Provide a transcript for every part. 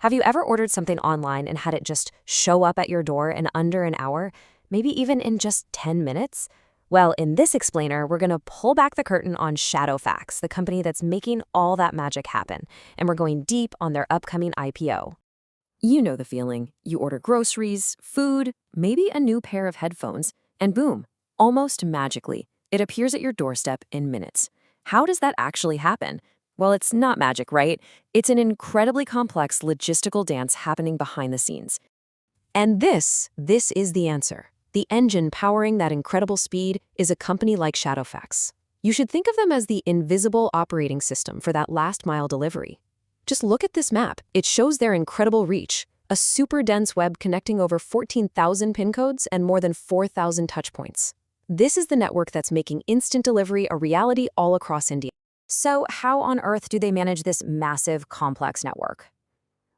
Have you ever ordered something online and had it just show up at your door in under an hour, maybe even in just 10 minutes? Well, in this explainer, we're going to pull back the curtain on Shadowfax, the company that's making all that magic happen, and we're going deep on their upcoming IPO. You know the feeling. You order groceries, food, maybe a new pair of headphones, and boom, almost magically, it appears at your doorstep in minutes. How does that actually happen? Well, it's not magic, right? It's an incredibly complex logistical dance happening behind the scenes. And this is the answer. The engine powering that incredible speed is a company like Shadowfax. You should think of them as the invisible operating system for that last-mile delivery. Just look at this map. It shows their incredible reach, a super dense web connecting over 14,000 PIN codes and more than 4,000 touchpoints. This is the network that's making instant delivery a reality all across India. So how on earth do they manage this massive, complex network?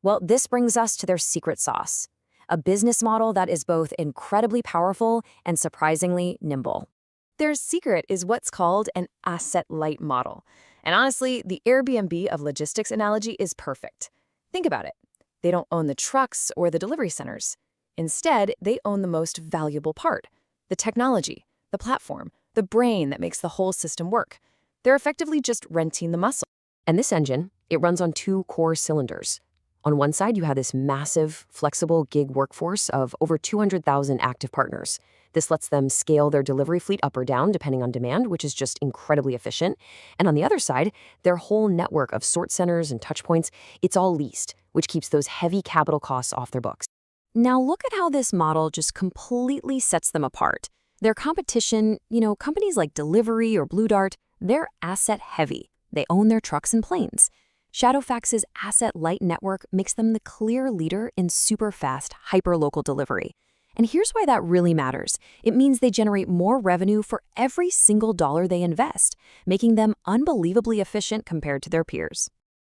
Well, this brings us to their secret sauce, a business model that is both incredibly powerful and surprisingly nimble. Their secret is what's called an asset-light model. And honestly, the Airbnb of logistics analogy is perfect. Think about it. They don't own the trucks or the delivery centers. Instead, they own the most valuable part, the technology, the platform, the brain that makes the whole system work. They're effectively just renting the muscle. And this engine, it runs on two core cylinders. On one side, you have this massive, flexible gig workforce of over 200,000 active partners. This lets them scale their delivery fleet up or down depending on demand, which is just incredibly efficient. And on the other side, their whole network of sort centers and touchpoints, it's all leased, which keeps those heavy capital costs off their books. Now look at how this model just completely sets them apart. Their competition, companies like Delhivery or Blue Dart, they're asset heavy. They own their trucks and planes. Shadowfax's asset-light network makes them the clear leader in super-fast, hyperlocal delivery. And here's why that really matters. It means they generate more revenue for every single dollar they invest, making them unbelievably efficient compared to their peers.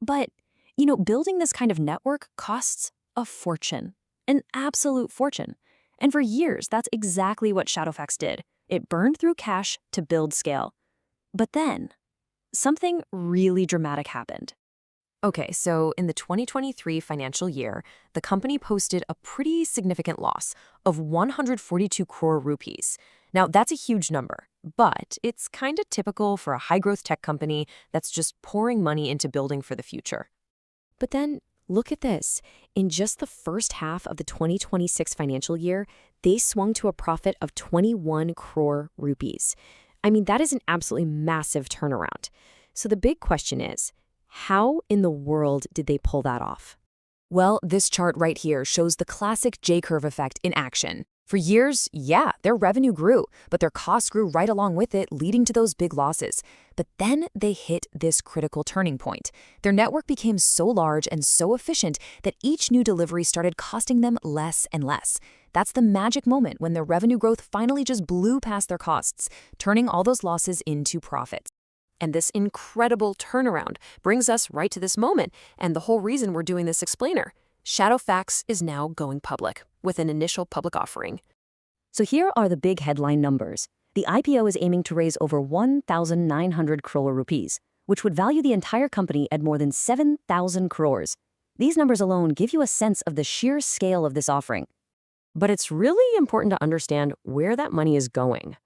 But, building this kind of network costs a fortune, an absolute fortune. And for years, that's exactly what Shadowfax did. It burned through cash to build scale. But then, something really dramatic happened. Okay, so in the 2023 financial year, the company posted a pretty significant loss of 142 crore rupees. Now, that's a huge number, but it's kind of typical for a high-growth tech company that's just pouring money into building for the future. But then, look at this. In just the first half of the 2026 financial year, they swung to a profit of 21 crore rupees. I mean, that is an absolutely massive turnaround. So the big question is, how in the world did they pull that off? Well, this chart right here shows the classic J-curve effect in action. For years, yeah, their revenue grew, but their costs grew right along with it, leading to those big losses. But then they hit this critical turning point. Their network became so large and so efficient that each new delivery started costing them less and less. That's the magic moment when their revenue growth finally just blew past their costs, turning all those losses into profits. And this incredible turnaround brings us right to this moment and the whole reason we're doing this explainer. Shadowfax is now going public with an initial public offering. So here are the big headline numbers. The IPO is aiming to raise over 1,900 crore rupees, which would value the entire company at more than 7,000 crores. These numbers alone give you a sense of the sheer scale of this offering. But it's really important to understand where that money is going.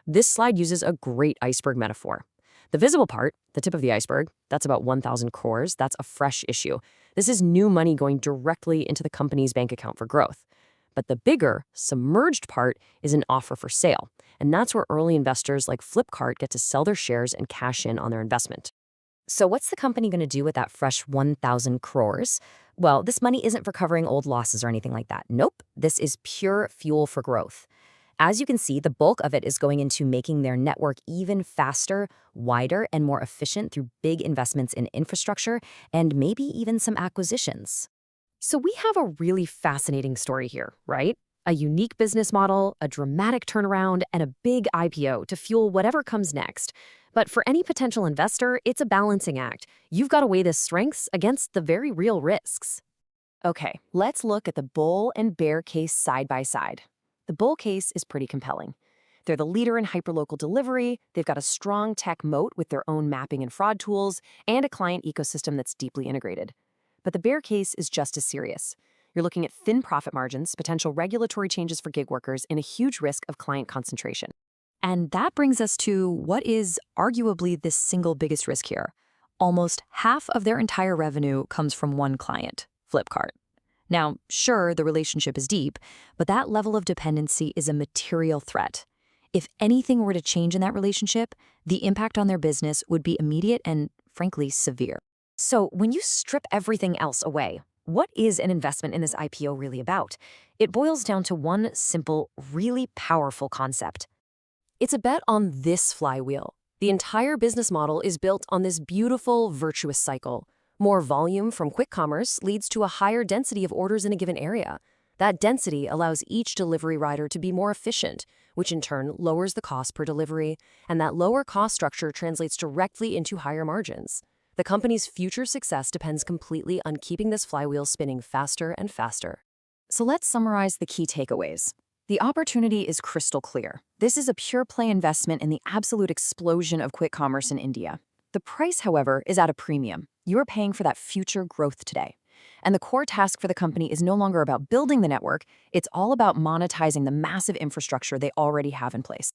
This slide uses a great iceberg metaphor. The visible part, the tip of the iceberg, that's about 1,000 crores. That's a fresh issue. This is new money going directly into the company's bank account for growth. But the bigger, submerged part is an offer for sale. And that's where early investors like Flipkart get to sell their shares and cash in on their investment. So what's the company going to do with that fresh 1,000 crores? Well, this money isn't for covering old losses or anything like that. Nope, this is pure fuel for growth. As you can see, the bulk of it is going into making their network even faster, wider, and more efficient through big investments in infrastructure and maybe even some acquisitions. So we have a really fascinating story here, right? A unique business model, a dramatic turnaround, and a big IPO to fuel whatever comes next. But for any potential investor, it's a balancing act. You've got to weigh the strengths against the very real risks. Okay, let's look at the bull and bear case side by side. The bull case is pretty compelling. They're the leader in hyperlocal delivery, they've got a strong tech moat with their own mapping and fraud tools, and a client ecosystem that's deeply integrated. But the bear case is just as serious. You're looking at thin profit margins, potential regulatory changes for gig workers, and a huge risk of client concentration. And that brings us to what is arguably the single biggest risk here. Almost half of their entire revenue comes from one client, Flipkart. Now, sure, the relationship is deep, but that level of dependency is a material threat. If anything were to change in that relationship, the impact on their business would be immediate and, frankly, severe. So, when you strip everything else away, what is an investment in this IPO really about? It boils down to one simple, really powerful concept. It's a bet on this flywheel. The entire business model is built on this beautiful, virtuous cycle. More volume from quick commerce leads to a higher density of orders in a given area. That density allows each delivery rider to be more efficient, which in turn lowers the cost per delivery, and that lower cost structure translates directly into higher margins. The company's future success depends completely on keeping this flywheel spinning faster and faster. So let's summarize the key takeaways. The opportunity is crystal clear. This is a pure play investment in the absolute explosion of quick commerce in India. The price, however, is at a premium. You are paying for that future growth today. And the core task for the company is no longer about building the network, it's all about monetizing the massive infrastructure they already have in place.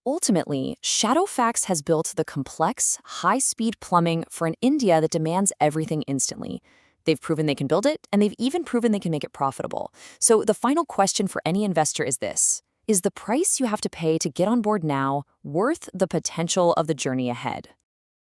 Ultimately, Shadowfax has built the complex, high-speed plumbing for an India that demands everything instantly. They've proven they can build it, and they've even proven they can make it profitable. So the final question for any investor is this: is the price you have to pay to get on board now worth the potential of the journey ahead?